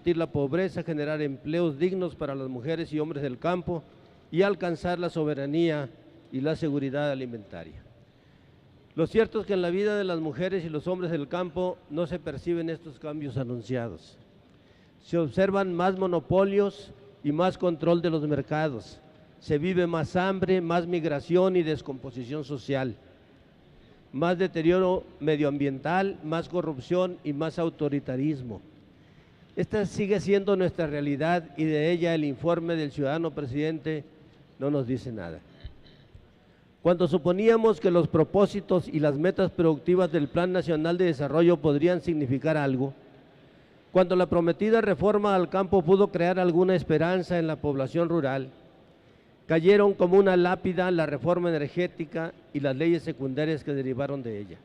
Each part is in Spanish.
combatir la pobreza, generar empleos dignos para las mujeres y hombres del campo y alcanzar la soberanía y la seguridad alimentaria. Lo cierto es que en la vida de las mujeres y los hombres del campo no se perciben estos cambios anunciados. Se observan más monopolios y más control de los mercados. Se vive más hambre, más migración y descomposición social, más deterioro medioambiental, más corrupción y más autoritarismo. Esta sigue siendo nuestra realidad y de ella el informe del ciudadano presidente no nos dice nada. Cuando suponíamos que los propósitos y las metas productivas del Plan Nacional de Desarrollo podrían significar algo, cuando la prometida reforma al campo pudo crear alguna esperanza en la población rural, cayeron como una lápida la reforma energética y las leyes secundarias que derivaron de ella.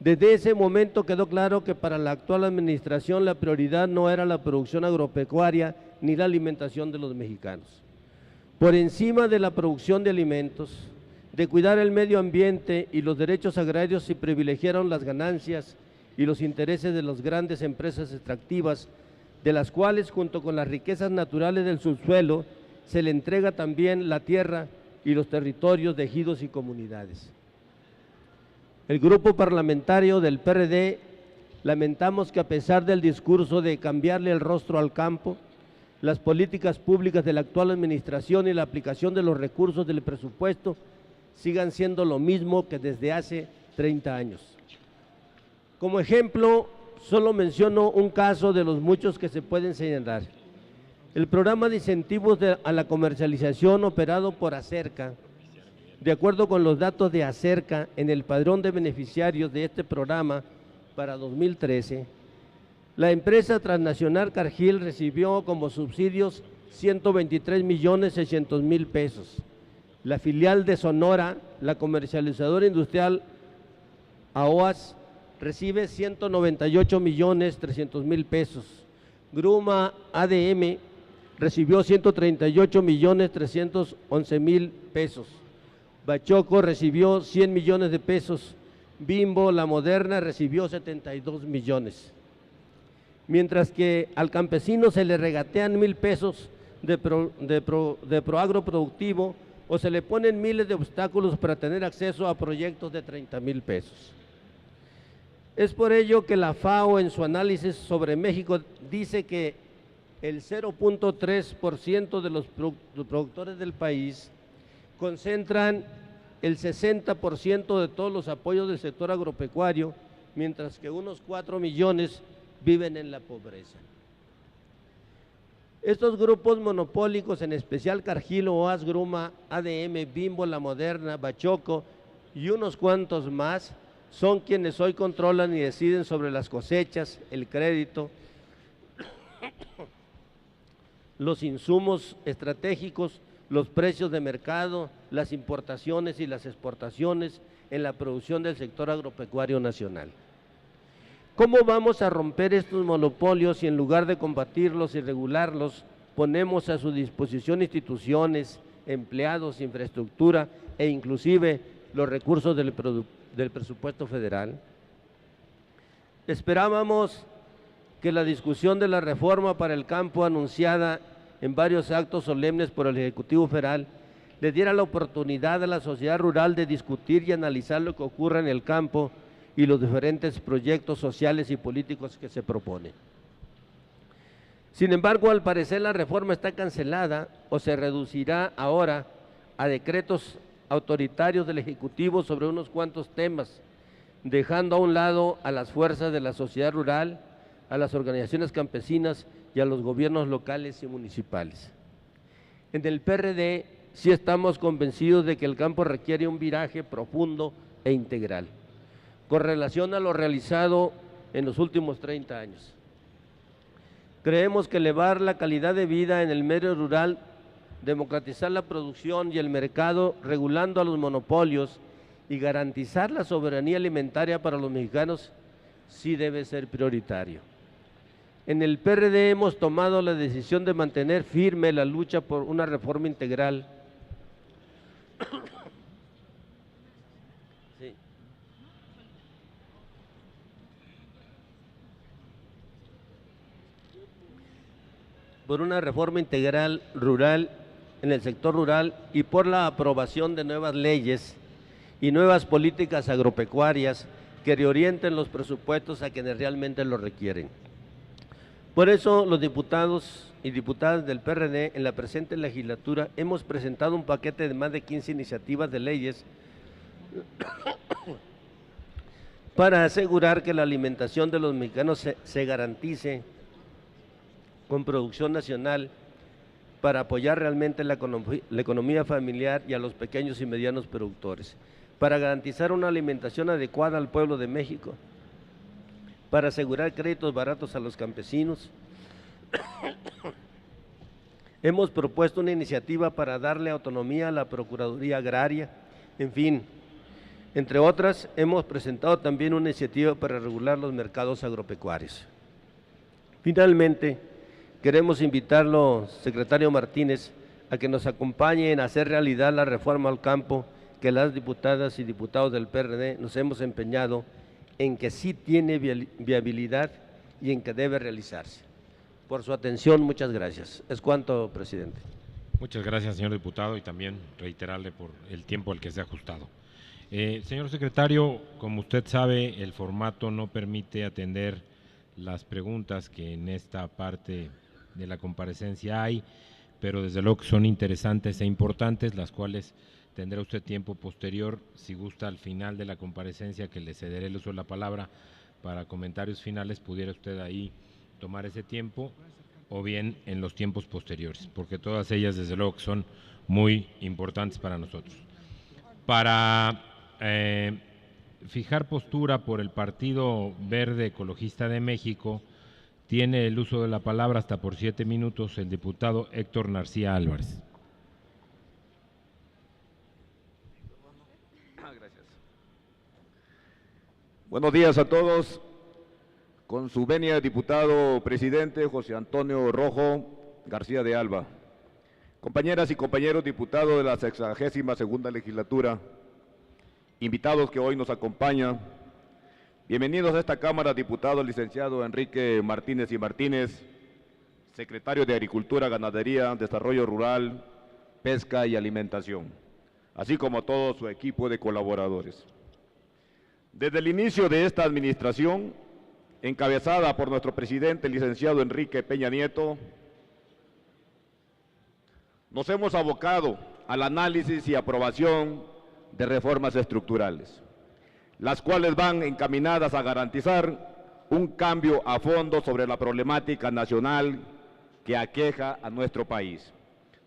Desde ese momento quedó claro que para la actual administración la prioridad no era la producción agropecuaria ni la alimentación de los mexicanos. Por encima de la producción de alimentos, de cuidar el medio ambiente y los derechos agrarios, se privilegiaron las ganancias y los intereses de las grandes empresas extractivas, de las cuales, junto con las riquezas naturales del subsuelo, se le entrega también la tierra y los territorios de ejidos y comunidades. El grupo parlamentario del PRD lamentamos que, a pesar del discurso de cambiarle el rostro al campo, las políticas públicas de la actual administración y la aplicación de los recursos del presupuesto sigan siendo lo mismo que desde hace 30 años. Como ejemplo, solo menciono un caso de los muchos que se pueden señalar. El programa de incentivos a la comercialización operado por Acerca, de acuerdo con los datos de Acerca en el padrón de beneficiarios de este programa para 2013, la empresa transnacional Cargill recibió como subsidios 123.600.000 pesos. La filial de Sonora, la comercializadora industrial AOAS, recibe 198.300.000 pesos. Gruma ADM recibió 138.311.000 pesos. Bachoco recibió 100 millones de pesos. Bimbo, la Moderna, recibió 72 millones. Mientras que al campesino se le regatean 1,000 pesos de proagro productivo, o se le ponen miles de obstáculos para tener acceso a proyectos de 30,000 pesos. Es por ello que la FAO, en su análisis sobre México, dice que el 0.3% de los productores del país concentran el 60% de todos los apoyos del sector agropecuario, mientras que unos 4 millones viven en la pobreza. Estos grupos monopólicos, en especial Cargill, OAS, Gruma, ADM, Bimbo, La Moderna, Bachoco y unos cuantos más, son quienes hoy controlan y deciden sobre las cosechas, el crédito, los insumos estratégicos, los precios de mercado, las importaciones y las exportaciones en la producción del sector agropecuario nacional. ¿Cómo vamos a romper estos monopolios si en lugar de combatirlos y regularlos ponemos a su disposición instituciones, empleados, infraestructura e inclusive los recursos del presupuesto federal? Esperábamos que la discusión de la reforma para el campo anunciada en varios actos solemnes por el Ejecutivo Federal le diera la oportunidad a la sociedad rural de discutir y analizar lo que ocurre en el campo y los diferentes proyectos sociales y políticos que se proponen. Sin embargo, al parecer la reforma está cancelada o se reducirá ahora a decretos autoritarios del Ejecutivo sobre unos cuantos temas, dejando a un lado a las fuerzas de la sociedad rural, a las organizaciones campesinas y a los gobiernos locales y municipales. En el PRD sí estamos convencidos de que el campo requiere un viraje profundo e integral, con relación a lo realizado en los últimos 30 años. Creemos que elevar la calidad de vida en el medio rural, democratizar la producción y el mercado, regulando a los monopolios y garantizar la soberanía alimentaria para los mexicanos, sí debe ser prioritario. En el PRD hemos tomado la decisión de mantener firme la lucha por una reforma integral. Sí. por una reforma integral rural en el sector rural y por la aprobación de nuevas leyes y nuevas políticas agropecuarias que reorienten los presupuestos a quienes realmente lo requieren. Por eso, los diputados y diputadas del PRD en la presente legislatura hemos presentado un paquete de más de 15 iniciativas de leyes para asegurar que la alimentación de los mexicanos se garantice con producción nacional, para apoyar realmente la economía familiar y a los pequeños y medianos productores, para garantizar una alimentación adecuada al pueblo de México, para asegurar créditos baratos a los campesinos. Hemos propuesto una iniciativa para darle autonomía a la Procuraduría Agraria, en fin, entre otras, hemos presentado también una iniciativa para regular los mercados agropecuarios. Finalmente, queremos invitarlo, secretario Martínez, a que nos acompañe en hacer realidad la reforma al campo que las diputadas y diputados del PRD nos hemos empeñado en que sí tiene viabilidad y en que debe realizarse. Por su atención, muchas gracias. Es cuanto, presidente. Muchas gracias, señor diputado, y también reiterarle por el tiempo al que se ha ajustado. Señor secretario, como usted sabe, el formato no permite atender las preguntas que en esta parte de la comparecencia hay, pero desde luego que son interesantes e importantes, las cuales tendrá usted tiempo posterior, si gusta al final de la comparecencia, que le cederé el uso de la palabra para comentarios finales, pudiera usted ahí tomar ese tiempo, o bien en los tiempos posteriores, porque todas ellas desde luego que son muy importantes para nosotros. Para fijar postura por el Partido Verde Ecologista de México, tiene el uso de la palabra hasta por 7 minutos el diputado Héctor Narcía Álvarez. Gracias. Buenos días a todos. Con su venia, diputado presidente José Antonio Rojo García de Alba. Compañeras y compañeros diputados de la 62ª legislatura, invitados que hoy nos acompañan, bienvenidos a esta Cámara, diputado licenciado Enrique Martínez y Martínez, secretario de Agricultura, Ganadería, Desarrollo Rural, Pesca y Alimentación, así como a todo su equipo de colaboradores. Desde el inicio de esta administración, encabezada por nuestro presidente, licenciado Enrique Peña Nieto, nos hemos abocado al análisis y aprobación de reformas estructurales, las cuales van encaminadas a garantizar un cambio a fondo sobre la problemática nacional que aqueja a nuestro país.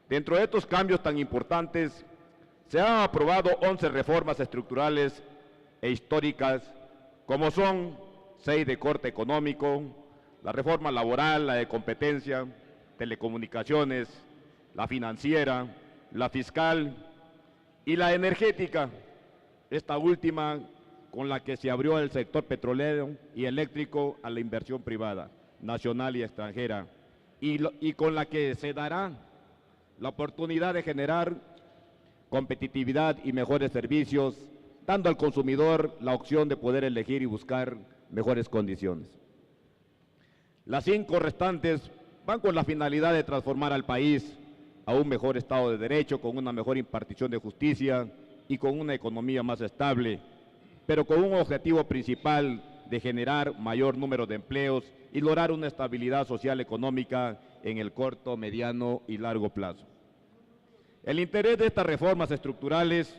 Dentro de estos cambios tan importantes, se han aprobado 11 reformas estructurales e históricas, como son 6 de corte económico, la reforma laboral, la de competencia, telecomunicaciones, la financiera, la fiscal y la energética, esta última con la que se abrió el sector petrolero y eléctrico a la inversión privada, nacional y extranjera, y con la que se dará la oportunidad de generar competitividad y mejores servicios, dando al consumidor la opción de poder elegir y buscar mejores condiciones. Las 5 restantes van con la finalidad de transformar al país a un mejor Estado de Derecho, con una mejor impartición de justicia y con una economía más estable, pero con un objetivo principal de generar mayor número de empleos y lograr una estabilidad social económica en el corto, mediano y largo plazo. El interés de estas reformas estructurales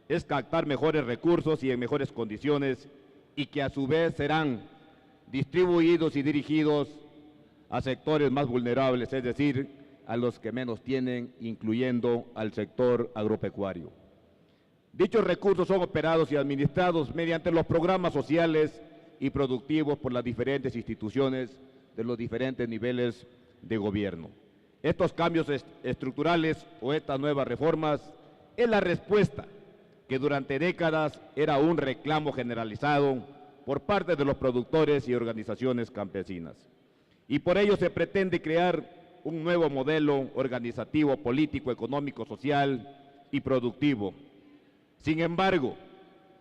es captar mejores recursos y en mejores condiciones, y que a su vez serán distribuidos y dirigidos a sectores más vulnerables, es decir, a los que menos tienen, incluyendo al sector agropecuario. Dichos recursos son operados y administrados mediante los programas sociales y productivos por las diferentes instituciones de los diferentes niveles de gobierno. Estos cambios estructurales o estas nuevas reformas es la respuesta que durante décadas era un reclamo generalizado por parte de los productores y organizaciones campesinas. Y por ello se pretende crear un nuevo modelo organizativo, político, económico, social y productivo. Sin embargo,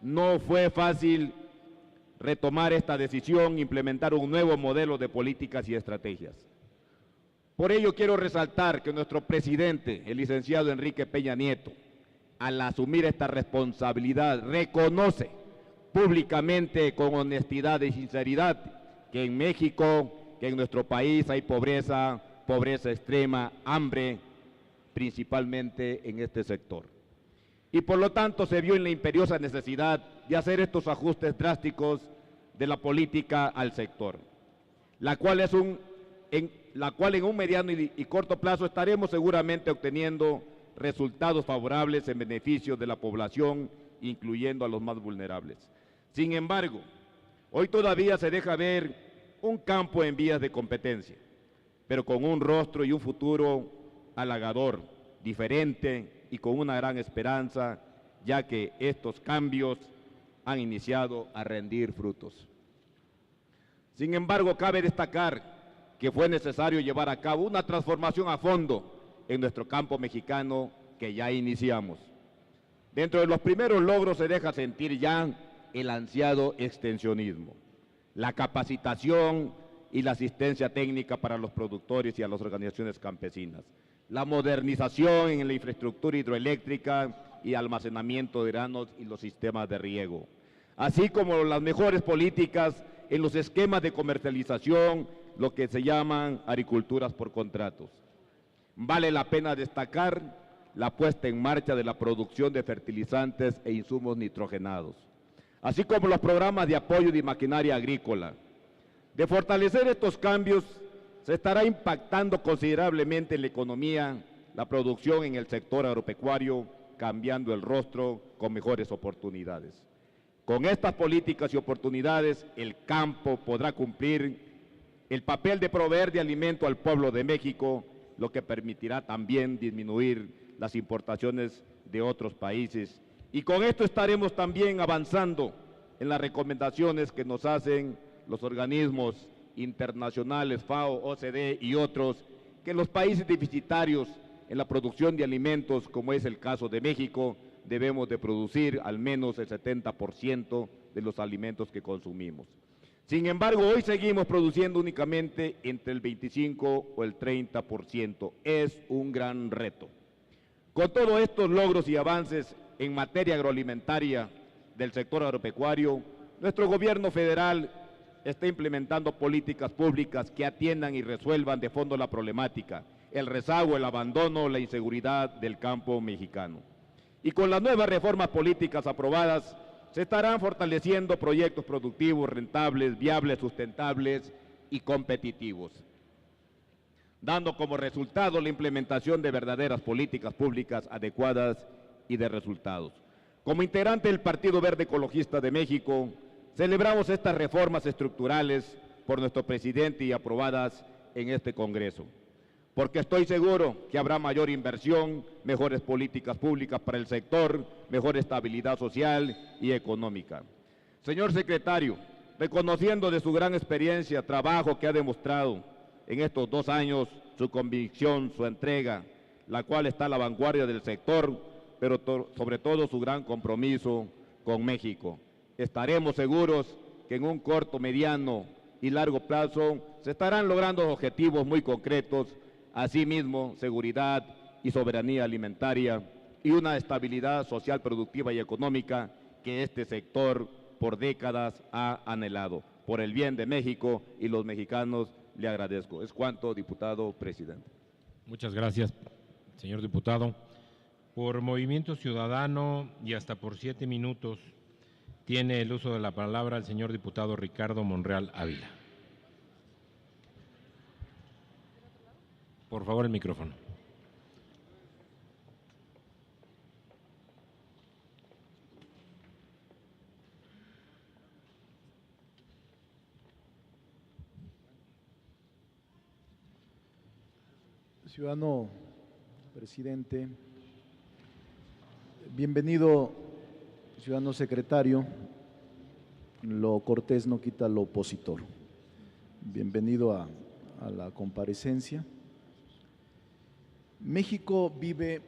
no fue fácil retomar esta decisión, implementar un nuevo modelo de políticas y estrategias. Por ello quiero resaltar que nuestro presidente, el licenciado Enrique Peña Nieto, al asumir esta responsabilidad, reconoce públicamente con honestidad y sinceridad que en México, que en nuestro país hay pobreza, pobreza extrema, hambre, principalmente en este sector. Y por lo tanto se vio en la imperiosa necesidad de hacer estos ajustes drásticos de la política al sector, la cual en un mediano y corto plazo estaremos seguramente obteniendo resultados favorables en beneficio de la población, incluyendo a los más vulnerables. Sin embargo, hoy todavía se deja ver un campo en vías de competencia, pero con un rostro y un futuro halagador, diferente y con una gran esperanza, ya que estos cambios han iniciado a rendir frutos. Sin embargo, cabe destacar que fue necesario llevar a cabo una transformación a fondo en nuestro campo mexicano que ya iniciamos. Dentro de los primeros logros se deja sentir ya el ansiado extensionismo, la capacitación y la asistencia técnica para los productores y a las organizaciones campesinas, la modernización en la infraestructura hidroeléctrica y almacenamiento de granos y los sistemas de riego, así como las mejores políticas en los esquemas de comercialización, lo que se llaman agriculturas por contratos. Vale la pena destacar la puesta en marcha de la producción de fertilizantes e insumos nitrogenados, así como los programas de apoyo de maquinaria agrícola. De fortalecer estos cambios, se estará impactando considerablemente en la economía, la producción en el sector agropecuario, cambiando el rostro con mejores oportunidades. Con estas políticas y oportunidades, el campo podrá cumplir el papel de proveer de alimento al pueblo de México, lo que permitirá también disminuir las importaciones de otros países. Y con esto estaremos también avanzando en las recomendaciones que nos hacen los organismos internacionales, FAO, OCDE y otros, que los países deficitarios en la producción de alimentos, como es el caso de México, debemos de producir al menos el 70% de los alimentos que consumimos. Sin embargo, hoy seguimos produciendo únicamente entre el 25 o el 30%. Es un gran reto. Con todos estos logros y avances en materia agroalimentaria del sector agropecuario, nuestro gobierno federal está implementando políticas públicas que atiendan y resuelvan de fondo la problemática, el rezago, el abandono, la inseguridad del campo mexicano. Y con las nuevas reformas políticas aprobadas, se estarán fortaleciendo proyectos productivos, rentables, viables, sustentables y competitivos, dando como resultado la implementación de verdaderas políticas públicas adecuadas y de resultados. Como integrante del Partido Verde Ecologista de México, celebramos estas reformas estructurales por nuestro presidente y aprobadas en este Congreso, porque estoy seguro que habrá mayor inversión, mejores políticas públicas para el sector, mejor estabilidad social y económica. Señor secretario, reconociendo de su gran experiencia, trabajo que ha demostrado en estos 2 años, su convicción, su entrega, la cual está a la vanguardia del sector, pero sobre todo su gran compromiso con México. Estaremos seguros que en un corto, mediano y largo plazo se estarán logrando objetivos muy concretos. Asimismo, seguridad y soberanía alimentaria y una estabilidad social, productiva y económica que este sector por décadas ha anhelado. Por el bien de México y los mexicanos, le agradezco. Es cuanto, diputado presidente. Muchas gracias, señor diputado. Por Movimiento Ciudadano y hasta por 7 minutos tiene el uso de la palabra el señor diputado Ricardo Monreal Ávila. Por favor, el micrófono. Ciudadano presidente, bienvenido, ciudadano secretario. Lo cortés no quita lo opositor. Bienvenido a la comparecencia. México vive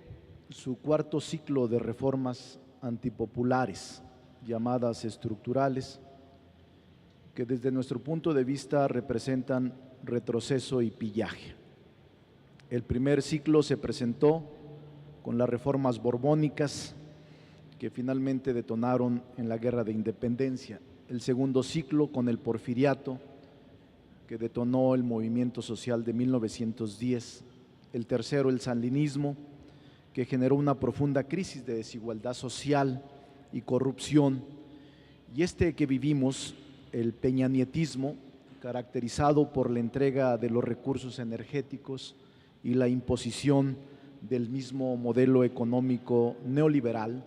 su 4º ciclo de reformas antipopulares, llamadas estructurales, que desde nuestro punto de vista representan retroceso y pillaje. El primer ciclo se presentó con las reformas borbónicas que finalmente detonaron en la Guerra de Independencia. El segundo ciclo con el porfiriato, que detonó el movimiento social de 1910. El tercero, el sandinismo, que generó una profunda crisis de desigualdad social y corrupción. Y este que vivimos, el peñanietismo, caracterizado por la entrega de los recursos energéticos y la imposición del mismo modelo económico neoliberal,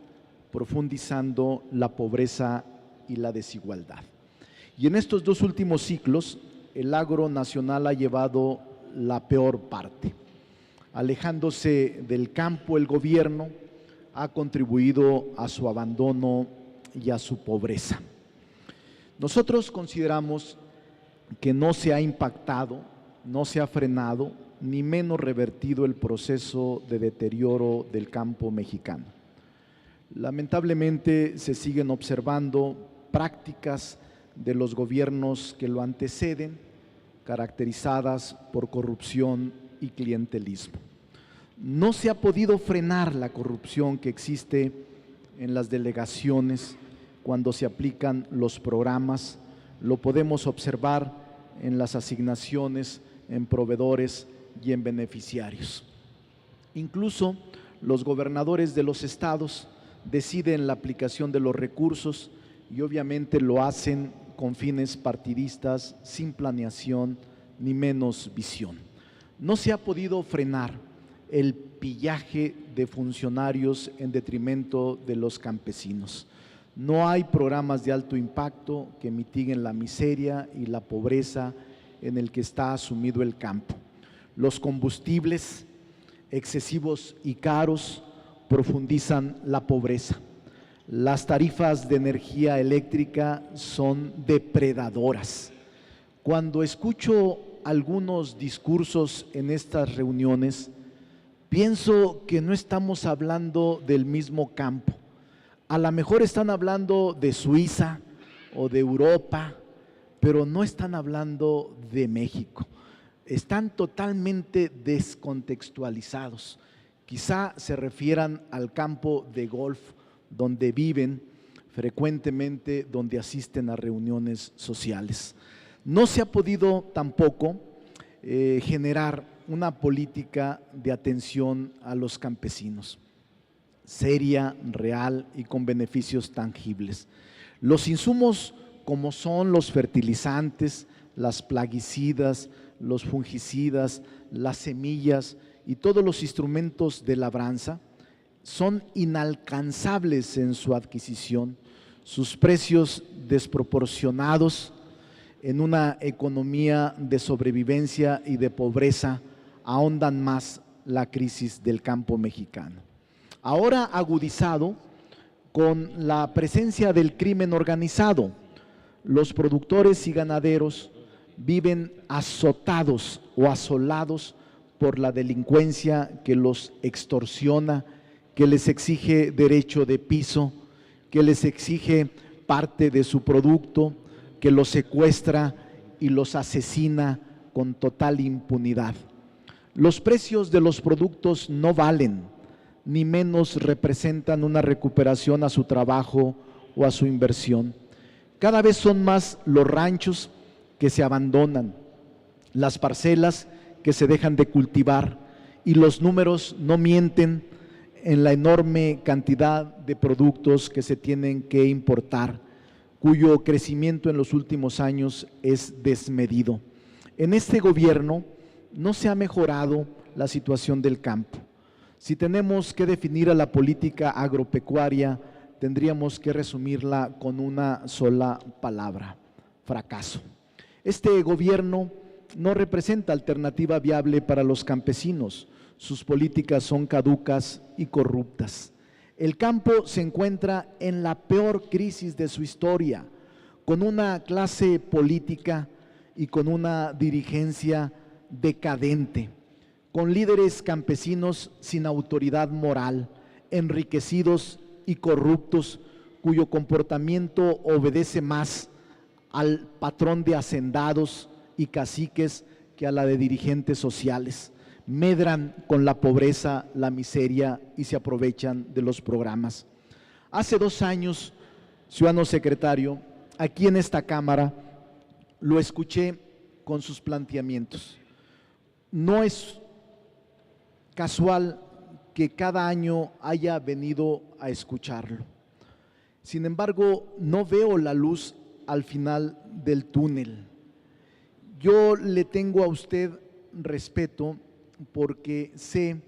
profundizando la pobreza y la desigualdad. Y en estos dos últimos ciclos, el agro nacional ha llevado la peor parte. Alejándose del campo, el gobierno ha contribuido a su abandono y a su pobreza. Nosotros consideramos que no se ha impactado, no se ha frenado, ni menos revertido el proceso de deterioro del campo mexicano. Lamentablemente se siguen observando prácticas de los gobiernos que lo anteceden, caracterizadas por corrupción y clientelismo. No se ha podido frenar la corrupción que existe en las delegaciones cuando se aplican los programas. Lo podemos observar en las asignaciones, en proveedores y en beneficiarios. Incluso los gobernadores de los estados deciden la aplicación de los recursos y obviamente lo hacen con fines partidistas, sin planeación ni menos visión. No se ha podido frenar el pillaje de funcionarios en detrimento de los campesinos. No hay programas de alto impacto que mitiguen la miseria y la pobreza en el que está sumido el campo. Los combustibles excesivos y caros profundizan la pobreza. Las tarifas de energía eléctrica son depredadoras. Cuando escucho algunos discursos en estas reuniones, pienso que no estamos hablando del mismo campo. A lo mejor están hablando de Suiza o de Europa, pero no están hablando de México. Están totalmente descontextualizados. Quizá se refieran al campo de golf donde viven frecuentemente, donde asisten a reuniones sociales. No se ha podido tampoco generar una política de atención a los campesinos, seria, real y con beneficios tangibles. Los insumos como son los fertilizantes, las plaguicidas, los fungicidas, las semillas y todos los instrumentos de labranza son inalcanzables en su adquisición, sus precios desproporcionados en una economía de sobrevivencia y de pobreza ahondan más la crisis del campo mexicano. Ahora agudizado con la presencia del crimen organizado, los productores y ganaderos viven azotados o asolados por la delincuencia que los extorsiona, que les exige derecho de piso, que les exige parte de su producto, que los secuestra y los asesina con total impunidad. Los precios de los productos no valen, ni menos representan una recuperación a su trabajo o a su inversión. Cada vez son más los ranchos que se abandonan, las parcelas que se dejan de cultivar, y los números no mienten en la enorme cantidad de productos que se tienen que importar, cuyo crecimiento en los últimos años es desmedido. En este gobierno no se ha mejorado la situación del campo. Si tenemos que definir a la política agropecuaria, tendríamos que resumirla con una sola palabra: fracaso. Este gobierno no representa alternativa viable para los campesinos. Sus políticas son caducas y corruptas. El campo se encuentra en la peor crisis de su historia, con una clase política y con una dirigencia decadente, con líderes campesinos sin autoridad moral, enriquecidos y corruptos, cuyo comportamiento obedece más al patrón de hacendados y caciques que a la de dirigentes sociales. medran con la pobreza, la miseria y se aprovechan de los programas. Hace 2 años, ciudadano secretario, aquí en esta Cámara lo escuché con sus planteamientos. No es casual que cada año haya venido a escucharlo. Sin embargo, no veo la luz al final del túnel. Yo le tengo a usted respeto porque sé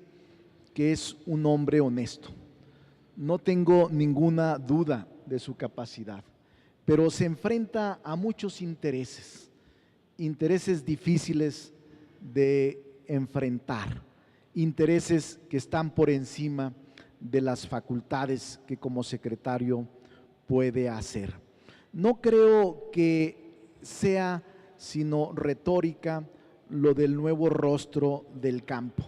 que es un hombre honesto. No tengo ninguna duda de su capacidad, pero se enfrenta a muchos intereses difíciles de enfrentar, intereses que están por encima de las facultades que como secretario puede hacer. No creo que sea sino retórica lo del nuevo rostro del campo.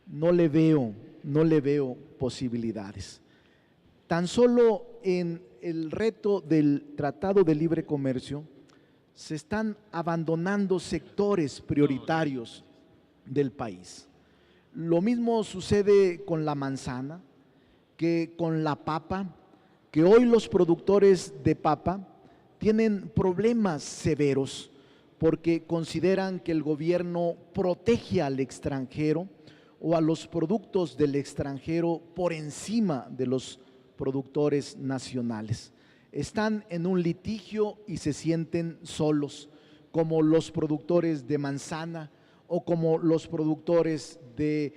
No le veo posibilidades. Tan solo en el reto del Tratado de Libre Comercio se están abandonando sectores prioritarios del país. Lo mismo sucede con la manzana, que con la papa, que hoy los productores de papa tienen problemas severos porque consideran que el gobierno protege al extranjero o a los productos del extranjero por encima de los productores nacionales. Están en un litigio y se sienten solos, como los productores de manzana o como los productores de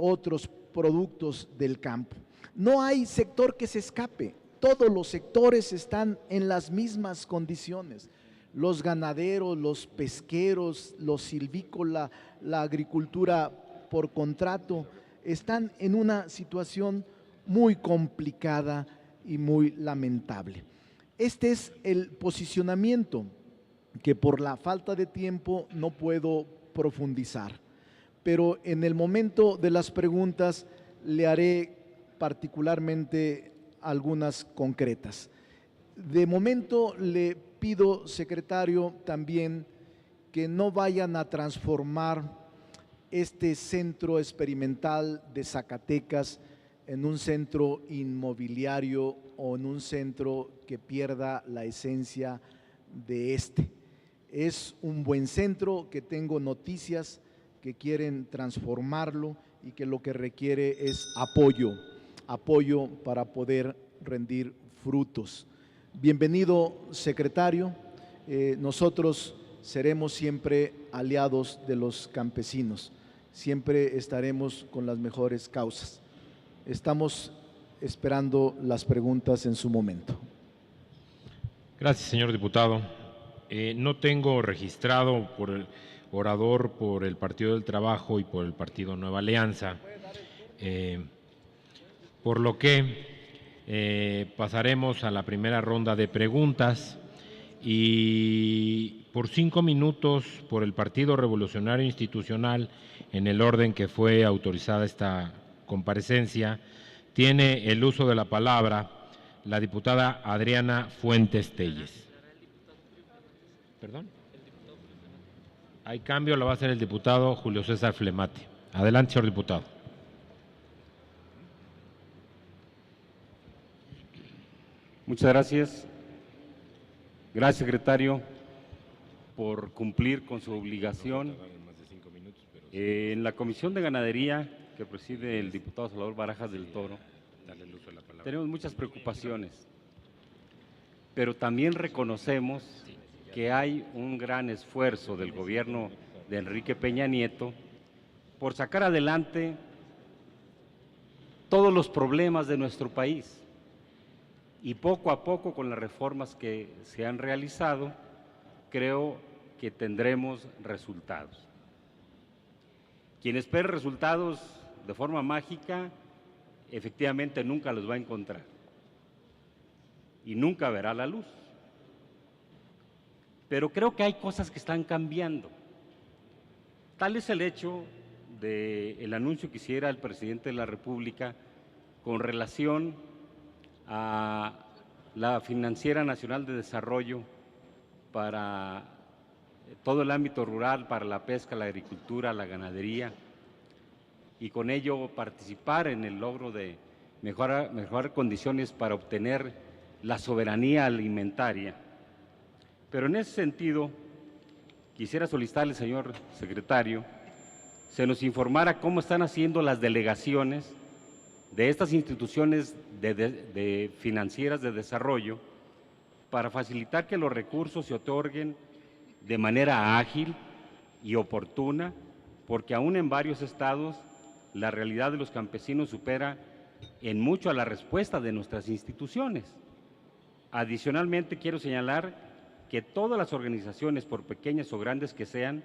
otros productos del campo. No hay sector que se escape, todos los sectores están en las mismas condiciones. Los ganaderos, los pesqueros, los silvícolas, la agricultura por contrato, están en una situación muy complicada y muy lamentable. Este es el posicionamiento que por la falta de tiempo no puedo profundizar, pero en el momento de las preguntas le haré particularmente algunas concretas. De momento le pido, secretario, también que no vayan a transformar este centro experimental de Zacatecas en un centro inmobiliario o en un centro que pierda la esencia de este. Es un buen centro que tengo noticias que quieren transformarlo y que lo que requiere es apoyo para poder rendir frutos. Bienvenido, secretario. Nosotros seremos siempre aliados de los campesinos, siempre estaremos con las mejores causas. Estamos esperando las preguntas en su momento. Gracias, señor diputado. No tengo registrado por el orador por el Partido del Trabajo y por el Partido Nueva Alianza, por lo que pasaremos a la primera ronda de preguntas y por 5 minutos por el Partido Revolucionario Institucional, en el orden que fue autorizada esta comparecencia, tiene el uso de la palabra la diputada Adriana Fuentes Telles. ¿Perdón? Hay cambio, lo va a hacer el diputado Julio César Flemate. Adelante, señor diputado. Muchas gracias. Gracias, secretario, por cumplir con su obligación. En la Comisión de Ganadería, que preside el diputado Salvador Barajas del Toro, tenemos muchas preocupaciones, pero también reconocemos que hay un gran esfuerzo del gobierno de Enrique Peña Nieto por sacar adelante todos los problemas de nuestro país. Y poco a poco, con las reformas que se han realizado, creo que tendremos resultados. Quien espere resultados de forma mágica, efectivamente nunca los va a encontrar y nunca verá la luz. Pero creo que hay cosas que están cambiando. Tal es el hecho del anuncio que hiciera el presidente de la República con relación a la Financiera Nacional de Desarrollo para todo el ámbito rural, para la pesca, la agricultura, la ganadería, y con ello participar en el logro de mejorar condiciones para obtener la soberanía alimentaria. Pero en ese sentido, quisiera solicitarle, señor secretario, se nos informara cómo están haciendo las delegaciones de estas instituciones financieras de desarrollo para facilitar que los recursos se otorguen de manera ágil y oportuna, porque aún en varios estados la realidad de los campesinos supera en mucho a la respuesta de nuestras instituciones. Adicionalmente, quiero señalar que todas las organizaciones, por pequeñas o grandes que sean,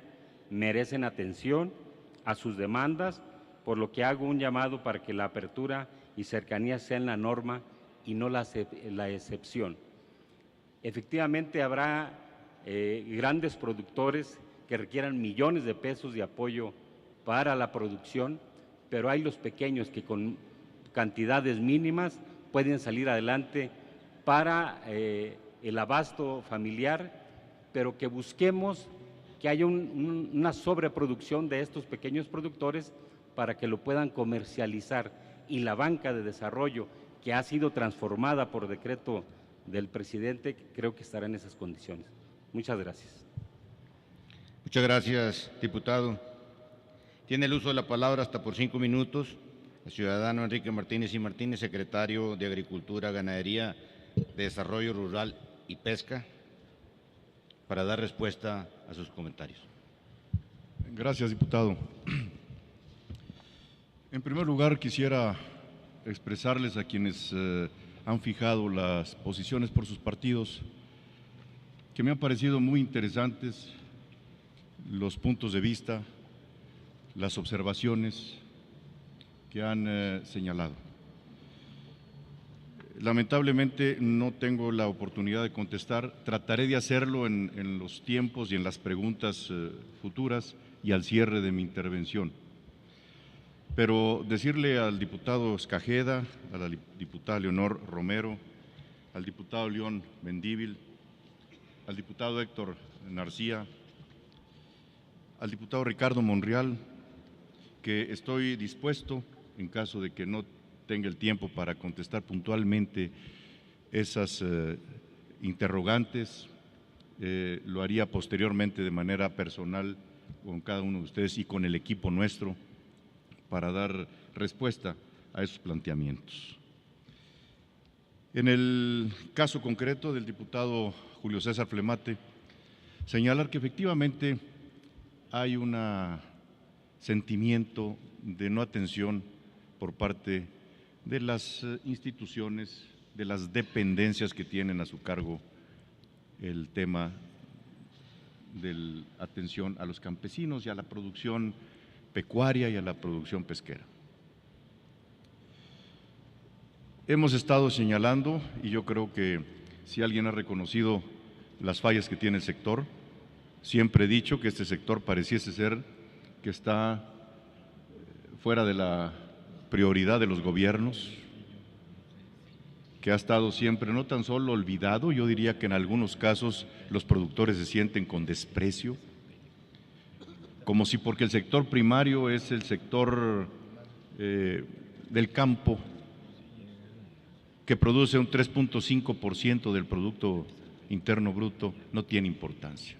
merecen atención a sus demandas, por lo que hago un llamado para que la apertura y cercanía sean la norma y no la excepción. Efectivamente, habrá grandes productores que requieran millones de pesos de apoyo para la producción, pero hay los pequeños que con cantidades mínimas pueden salir adelante para el abasto familiar, pero que busquemos que haya una sobreproducción de estos pequeños productores para que lo puedan comercializar, y la banca de desarrollo, que ha sido transformada por decreto del presidente, creo que estará en esas condiciones. Muchas gracias. Muchas gracias, diputado. Tiene el uso de la palabra hasta por 5 minutos el ciudadano Enrique Martínez y Martínez, secretario de Agricultura, Ganadería, Desarrollo Rural y Pesca, para dar respuesta a sus comentarios. Gracias, diputado. En primer lugar, quisiera expresarles a quienes han fijado las posiciones por sus partidos que me han parecido muy interesantes los puntos de vista, las observaciones que han señalado. Lamentablemente no tengo la oportunidad de contestar, trataré de hacerlo en los tiempos y en las preguntas futuras y al cierre de mi intervención. Pero decirle al diputado Escajeda, a la diputada Leonor Romero, al diputado León Mendívil, al diputado Héctor Narcía, al diputado Ricardo Monreal, que estoy dispuesto, en caso de que no tenga el tiempo para contestar puntualmente esas interrogantes, lo haría posteriormente de manera personal con cada uno de ustedes y con el equipo nuestro para dar respuesta a esos planteamientos. En el caso concreto del diputado Julio César Flemate, señalar que efectivamente hay un sentimiento de no atención por parte de las instituciones, de las dependencias que tienen a su cargo el tema de la atención a los campesinos y a la producción pecuaria y a la producción pesquera. Hemos estado señalando, y yo creo que si alguien ha reconocido las fallas que tiene el sector, siempre he dicho que este sector pareciese ser que está fuera de la prioridad de los gobiernos, que ha estado siempre no tan solo olvidado, yo diría que en algunos casos los productores se sienten con desprecio, como si porque el sector primario es el sector del campo, que produce un 3.5% del Producto Interno Bruto, no tiene importancia.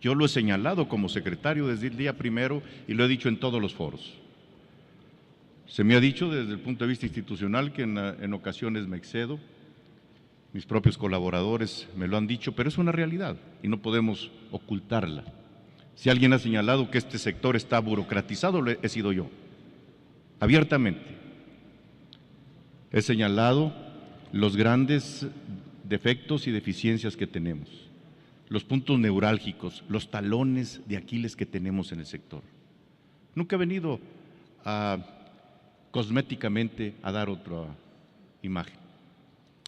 Yo lo he señalado como secretario desde el día primero y lo he dicho en todos los foros. Se me ha dicho desde el punto de vista institucional que en ocasiones me excedo, mis propios colaboradores me lo han dicho, pero es una realidad y no podemos ocultarla. Si alguien ha señalado que este sector está burocratizado, lo he sido yo, abiertamente. He señalado los grandes defectos y deficiencias que tenemos, los puntos neurálgicos, los talones de Aquiles que tenemos en el sector. Nunca he venido cosméticamente a dar otra imagen.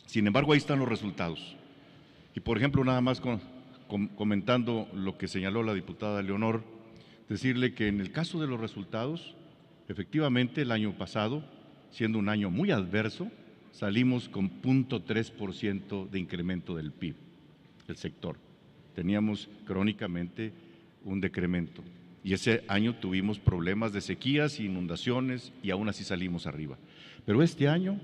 Sin embargo, ahí están los resultados. Y por ejemplo, nada más comentando lo que señaló la diputada Leonor, decirle que en el caso de los resultados, efectivamente el año pasado, siendo un año muy adverso, salimos con 0.3% de incremento del PIB, del sector. Teníamos crónicamente un decremento. Y ese año tuvimos problemas de sequías, inundaciones y aún así salimos arriba. Pero este año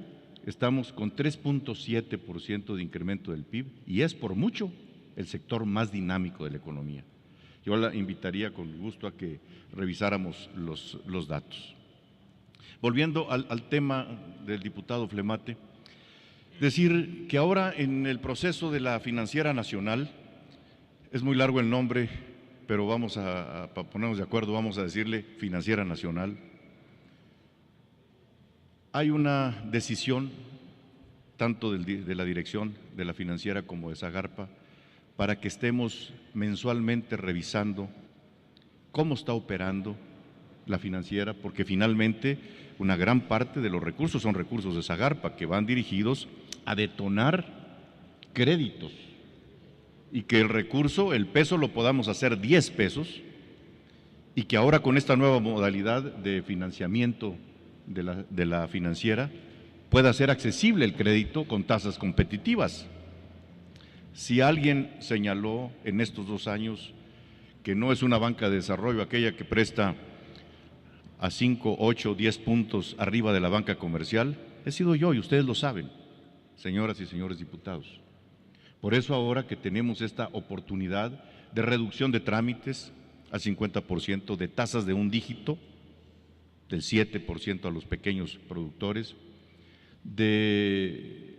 estamos con 3.7% de incremento del PIB y es por mucho el sector más dinámico de la economía. Yo la invitaría con gusto a que revisáramos los datos. Volviendo al tema del diputado Flemate, decir que ahora en el proceso de la Financiera Nacional, es muy largo el nombre, pero vamos a ponernos de acuerdo, vamos a decirle Financiera Nacional. Hay una decisión, tanto de la dirección de la financiera como de Zagarpa, para que estemos mensualmente revisando cómo está operando la financiera, porque finalmente una gran parte de los recursos son recursos de Zagarpa que van dirigidos a detonar créditos y que el recurso, el peso lo podamos hacer 10 pesos y que ahora con esta nueva modalidad de financiamiento de la financiera pueda ser accesible el crédito con tasas competitivas. Si alguien señaló en estos 2 años que no es una banca de desarrollo aquella que presta a 5, 8, 10 puntos arriba de la banca comercial, he sido yo y ustedes lo saben, señoras y señores diputados. Por eso ahora que tenemos esta oportunidad de reducción de trámites al 50%, de tasas de un dígito, del 7% a los pequeños productores, de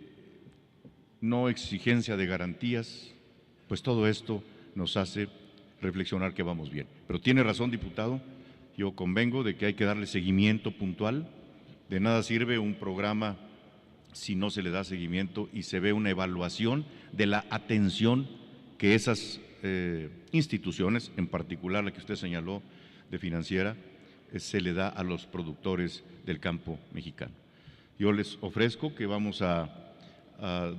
no exigencia de garantías, pues todo esto nos hace reflexionar que vamos bien. Pero tiene razón, diputado, yo convengo de que hay que darle seguimiento puntual. De nada sirve un programa si no se le da seguimiento y se ve una evaluación de la atención que esas instituciones, en particular la que usted señaló de financiera, se le da a los productores del campo mexicano. Yo les ofrezco que vamos a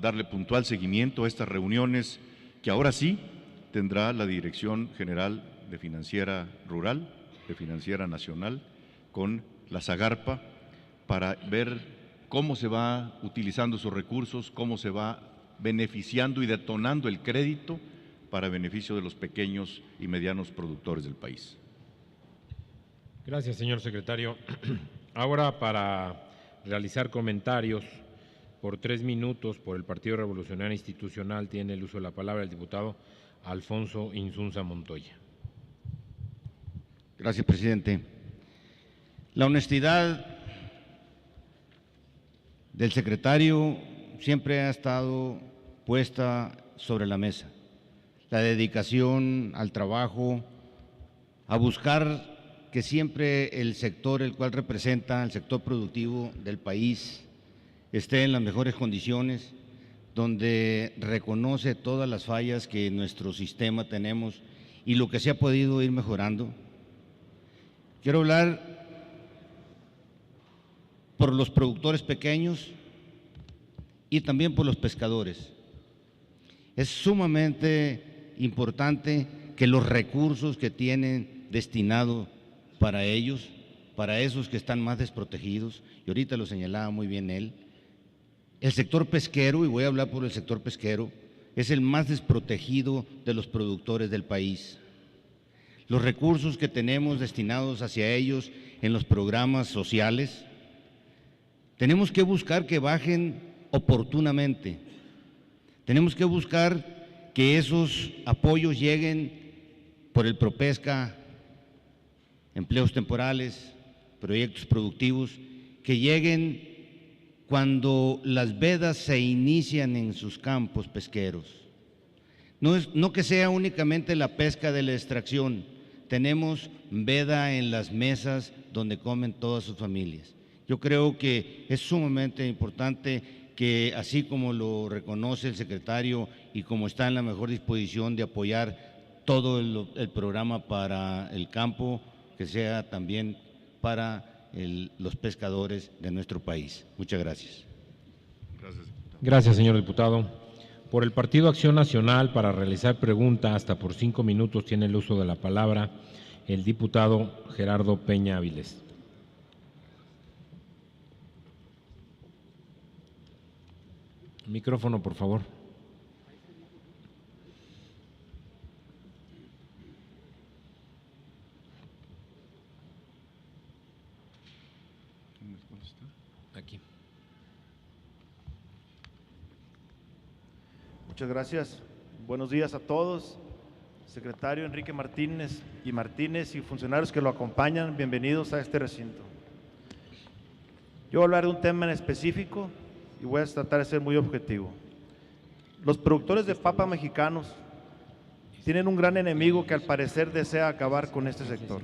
darle puntual seguimiento a estas reuniones que ahora sí tendrá la Dirección General de Financiera Rural, de Financiera Nacional, con la Zagarpa, para ver cómo se va utilizando esos recursos, cómo se va beneficiando y detonando el crédito para beneficio de los pequeños y medianos productores del país. Gracias, señor secretario. Ahora, para realizar comentarios por 3 minutos por el Partido Revolucionario Institucional, tiene el uso de la palabra el diputado Alfonso Insunza Montoya. Gracias, presidente. La honestidad del secretario siempre ha estado puesta sobre la mesa. La dedicación al trabajo, a buscar que siempre el sector, el cual representa, el sector productivo del país, esté en las mejores condiciones, donde reconoce todas las fallas que en nuestro sistema tenemos y lo que se ha podido ir mejorando. Quiero hablar por los productores pequeños y también por los pescadores. Es sumamente importante que los recursos que tienen destinados para ellos, para esos que están más desprotegidos, y ahorita lo señalaba muy bien él, el sector pesquero, y voy a hablar por el sector pesquero, es el más desprotegido de los productores del país. Los recursos que tenemos destinados hacia ellos en los programas sociales, tenemos que buscar que bajen oportunamente. Tenemos que buscar que esos apoyos lleguen por el Propesca, empleos temporales, proyectos productivos, que lleguen cuando las vedas se inician en sus campos pesqueros. No que sea únicamente la pesca de la extracción, tenemos veda en las mesas donde comen todas sus familias. Yo creo que es sumamente importante que, así como lo reconoce el secretario y como está en la mejor disposición de apoyar todo el programa para el campo, que sea también para los pescadores de nuestro país. Muchas gracias. Gracias, señor diputado. Por el Partido Acción Nacional, para realizar pregunta hasta por 5 minutos, tiene el uso de la palabra el diputado Gerardo Peña Áviles. Micrófono, por favor. Aquí. Muchas gracias. Buenos días a todos. Secretario Enrique Martínez y funcionarios que lo acompañan, bienvenidos a este recinto. Yo voy a hablar de un tema en específico y voy a tratar de ser muy objetivo. Los productores de papa mexicanos tienen un gran enemigo que al parecer desea acabar con este sector.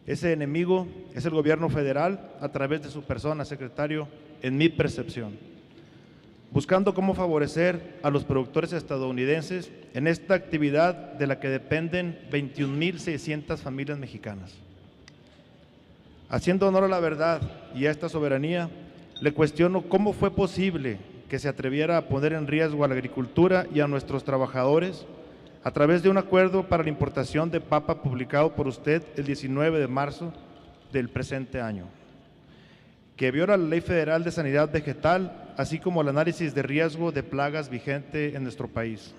Ese enemigo es el gobierno federal a través de su persona, secretario, en mi percepción, buscando cómo favorecer a los productores estadounidenses en esta actividad de la que dependen 21.600 familias mexicanas. Haciendo honor a la verdad y a esta soberanía, le cuestiono cómo fue posible que se atreviera a poner en riesgo a la agricultura y a nuestros trabajadores a través de un acuerdo para la importación de papa publicado por usted el 19 de marzo del presente año, que viola la Ley Federal de Sanidad Vegetal, así como el análisis de riesgo de plagas vigente en nuestro país.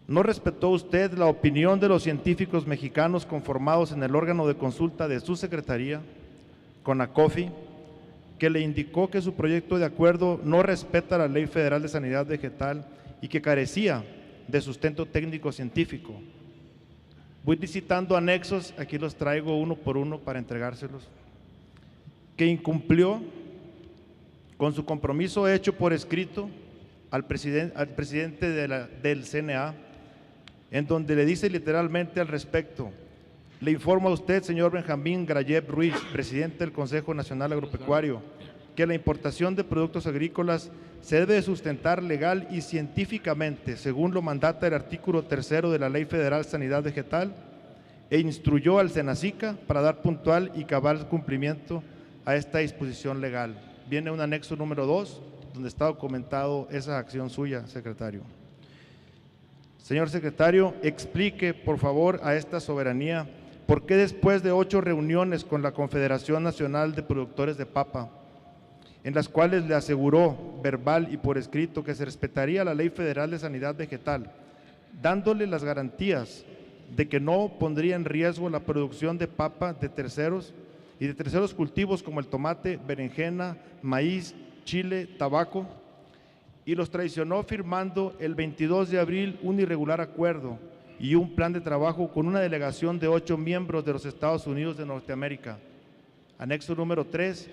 ¿No respetó usted la opinión de los científicos mexicanos conformados en el órgano de consulta de su secretaría, CONACOFI, que le indicó que su proyecto de acuerdo no respeta la Ley Federal de Sanidad Vegetal y que carecía de sustento técnico científico? Voy licitando anexos, aquí los traigo uno por uno para entregárselos, que incumplió con su compromiso hecho por escrito al presidente del CNA, en donde le dice literalmente al respecto: le informo a usted, señor Benjamín Grayev Ruiz, presidente del Consejo Nacional Agropecuario, que la importación de productos agrícolas se debe sustentar legal y científicamente, según lo mandata el artículo 3 de la Ley Federal de Sanidad Vegetal, e instruyó al Senacica para dar puntual y cabal cumplimiento a esta disposición legal. Viene un anexo número 2, donde está documentado esa acción suya, secretario. Señor secretario, explique, por favor, a esta soberanía por qué después de 8 reuniones con la Confederación Nacional de Productores de Papa, en las cuales le aseguró verbal y por escrito que se respetaría la Ley Federal de Sanidad Vegetal, dándole las garantías de que no pondría en riesgo la producción de papa de terceros y de terceros cultivos como el tomate, berenjena, maíz, chile, tabaco, y los traicionó firmando el 22 de abril un irregular acuerdo y un plan de trabajo con una delegación de 8 miembros de los Estados Unidos de Norteamérica? Anexo número 3,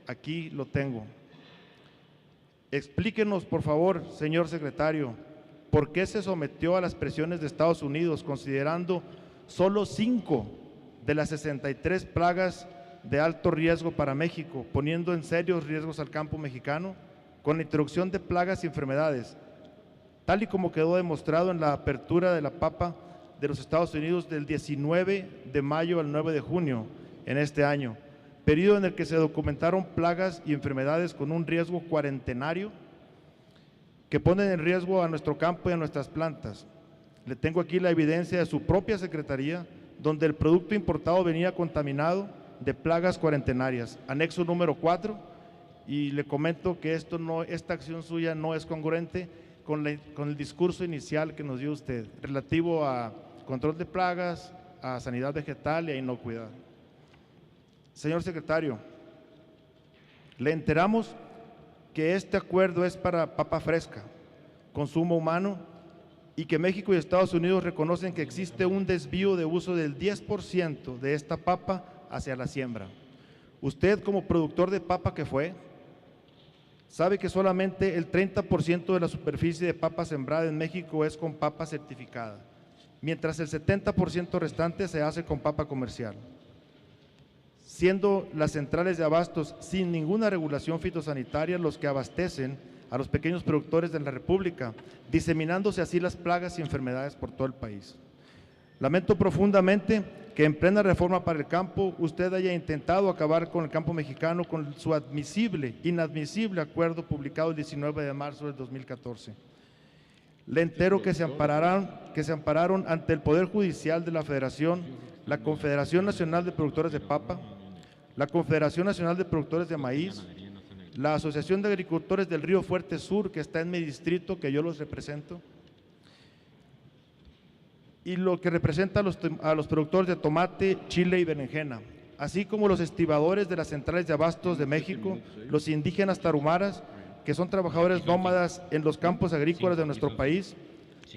aquí lo tengo. Explíquenos, por favor, señor secretario, por qué se sometió a las presiones de Estados Unidos, considerando solo 5 de las 63 plagas de alto riesgo para México, poniendo en serios riesgos al campo mexicano, con la introducción de plagas y enfermedades, tal y como quedó demostrado en la apertura de la papa de los Estados Unidos del 19 de mayo al 9 de junio en este año, periodo en el que se documentaron plagas y enfermedades con un riesgo cuarentenario que ponen en riesgo a nuestro campo y a nuestras plantas. Le tengo aquí la evidencia de su propia secretaría, donde el producto importado venía contaminado de plagas cuarentenarias. Anexo número 4, y le comento que esta acción suya no es congruente con el discurso inicial que nos dio usted, relativo a control de plagas, a sanidad vegetal y a inocuidad. Señor secretario, le enteramos que este acuerdo es para papa fresca, consumo humano, y que México y Estados Unidos reconocen que existe un desvío de uso del 10% de esta papa hacia la siembra. Usted, como productor de papa que fue, sabe que solamente el 30% de la superficie de papa sembrada en México es con papa certificada, mientras el 70% restante se hace con papa comercial, siendo las centrales de abastos sin ninguna regulación fitosanitaria los que abastecen a los pequeños productores de la República, diseminándose así las plagas y enfermedades por todo el país. Lamento profundamente que en plena reforma para el campo usted haya intentado acabar con el campo mexicano con su inadmisible acuerdo publicado el 19 de marzo del 2014. Le entero que se ampararon ante el Poder Judicial de la Federación, la Confederación Nacional de Productores de Papa, la Confederación Nacional de Productores de Maíz, la Asociación de Agricultores del Río Fuerte Sur, que está en mi distrito, que yo los represento, y lo que representa a los productores de tomate, chile y berenjena. así como los estibadores de las centrales de abastos de México, los indígenas tarumaras, que son trabajadores nómadas en los campos agrícolas de nuestro país.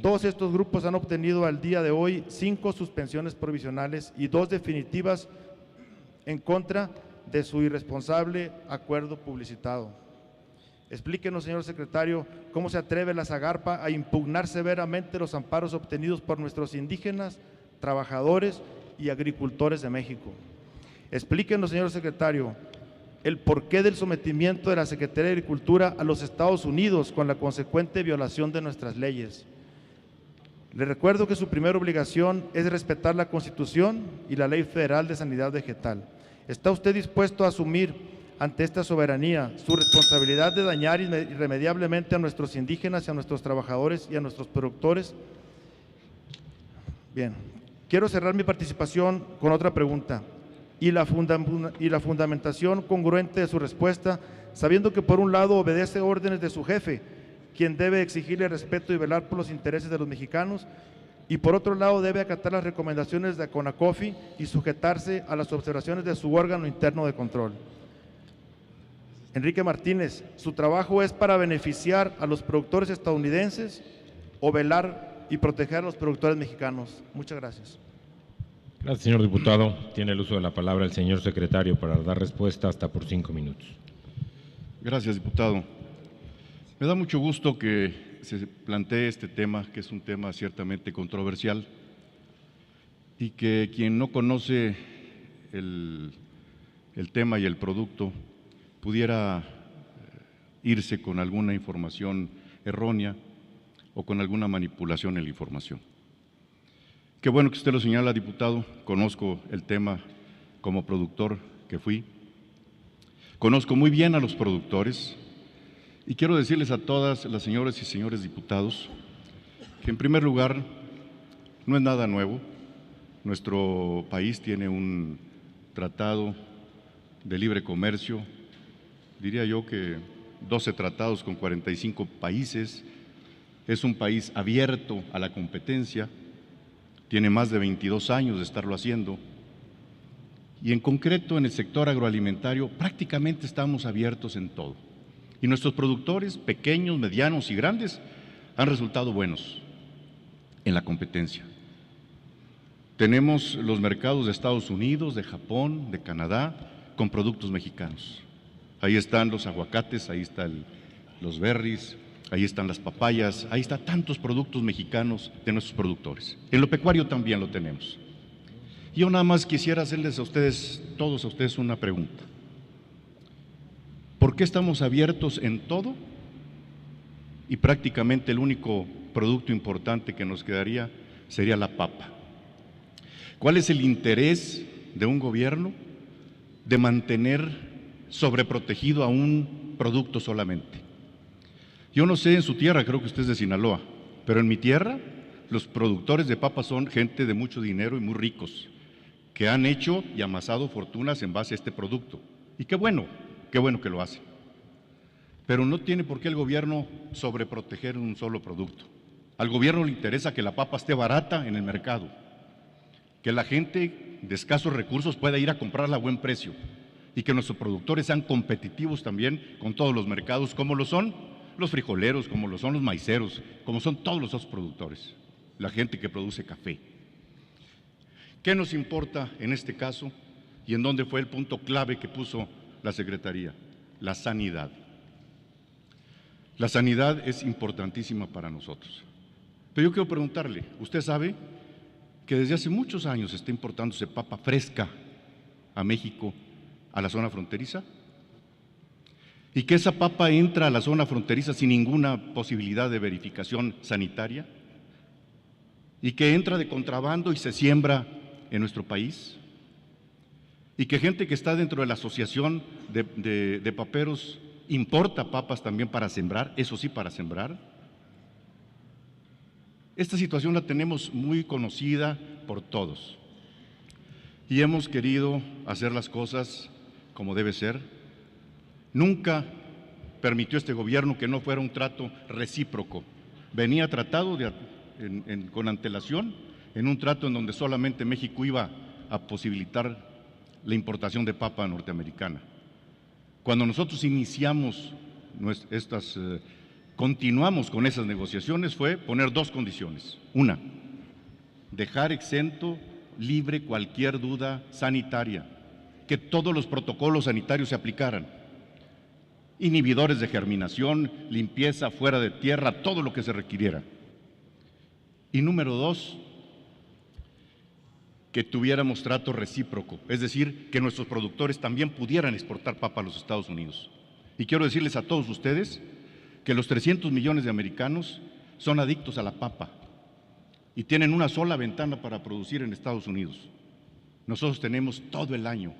Todos estos grupos han obtenido al día de hoy 5 suspensiones provisionales y 2 definitivas en contra de su irresponsable acuerdo publicitado. Explíquenos, señor secretario, cómo se atreve la Zagarpa a impugnar severamente los amparos obtenidos por nuestros indígenas, trabajadores y agricultores de México. Explíquenos, señor secretario, el porqué del sometimiento de la Secretaría de Agricultura a los Estados Unidos con la consecuente violación de nuestras leyes. Le recuerdo que su primera obligación es respetar la Constitución y la Ley Federal de Sanidad Vegetal. ¿Está usted dispuesto a asumir ante esta soberanía su responsabilidad de dañar irremediablemente a nuestros indígenas, a nuestros trabajadores y a nuestros productores? Bien, quiero cerrar mi participación con otra pregunta y la fundamentación congruente de su respuesta, sabiendo que por un lado obedece órdenes de su jefe, quien debe exigirle respeto y velar por los intereses de los mexicanos, y por otro lado debe acatar las recomendaciones de CONACOFI y sujetarse a las observaciones de su órgano interno de control. Enrique Martínez, ¿su trabajo es para beneficiar a los productores estadounidenses o velar y proteger a los productores mexicanos? Muchas gracias. Gracias, señor diputado. Tiene el uso de la palabra el señor secretario para dar respuesta hasta por 5 minutos. Gracias, diputado. Me da mucho gusto que se plantee este tema, que es un tema ciertamente controversial, y que quien no conoce el tema y el producto pudiera irse con alguna información errónea o con alguna manipulación en la información. Qué bueno que usted lo señala, diputado. Conozco el tema como productor que fui. Conozco muy bien a los productores y quiero decirles a todas las señoras y señores diputados que, en primer lugar, no es nada nuevo. Nuestro país tiene un tratado de libre comercio, diría yo que 12 tratados con 45 países. Es un país abierto a la competencia. Tiene más de 22 años de estarlo haciendo, y en concreto en el sector agroalimentario prácticamente estamos abiertos en todo. Y nuestros productores, pequeños, medianos y grandes, han resultado buenos en la competencia. Tenemos los mercados de Estados Unidos, de Japón, de Canadá, con productos mexicanos. Ahí están los aguacates, ahí están los berries, ahí están las papayas, ahí están tantos productos mexicanos de nuestros productores. En lo pecuario también lo tenemos. Yo nada más quisiera hacerles a ustedes, todos a ustedes, una pregunta. ¿Por qué estamos abiertos en todo? Y prácticamente el único producto importante que nos quedaría sería la papa. ¿Cuál es el interés de un gobierno de mantener sobreprotegido a un producto solamente? Yo no sé en su tierra, creo que usted es de Sinaloa, pero en mi tierra los productores de papas son gente de mucho dinero y muy ricos, que han hecho y amasado fortunas en base a este producto. Y qué bueno que lo hacen. Pero no tiene por qué el gobierno sobreproteger un solo producto. Al gobierno le interesa que la papa esté barata en el mercado, que la gente de escasos recursos pueda ir a comprarla a buen precio y que nuestros productores sean competitivos también con todos los mercados, como lo son los frijoleros, como lo son los maiceros, como son todos los otros productores, la gente que produce café. ¿Qué nos importa en este caso y en dónde fue el punto clave que puso la Secretaría? La sanidad. La sanidad es importantísima para nosotros. Pero yo quiero preguntarle, ¿usted sabe que desde hace muchos años está importándose papa fresca a México, a la zona fronteriza? ¿Y que esa papa entra a la zona fronteriza sin ninguna posibilidad de verificación sanitaria? ¿Y que entra de contrabando y se siembra en nuestro país? ¿Y que gente que está dentro de la asociación de paperos importa papas también para sembrar? Eso sí, para sembrar. Esta situación la tenemos muy conocida por todos y hemos querido hacer las cosas como debe ser. Nunca permitió este gobierno que no fuera un trato recíproco. Venía tratado con antelación, en un trato en donde solamente México iba a posibilitar la importación de papa norteamericana. Cuando nosotros iniciamos continuamos con esas negociaciones, fue poner dos condiciones. Una, dejar exento, libre cualquier duda sanitaria, que todos los protocolos sanitarios se aplicaran. Inhibidores de germinación, limpieza fuera de tierra, todo lo que se requiriera. Y número dos, que tuviéramos trato recíproco, es decir, que nuestros productores también pudieran exportar papa a los Estados Unidos. Y quiero decirles a todos ustedes que los 300 millones de americanos son adictos a la papa y tienen una sola ventana para producir en Estados Unidos. Nosotros tenemos todo el año.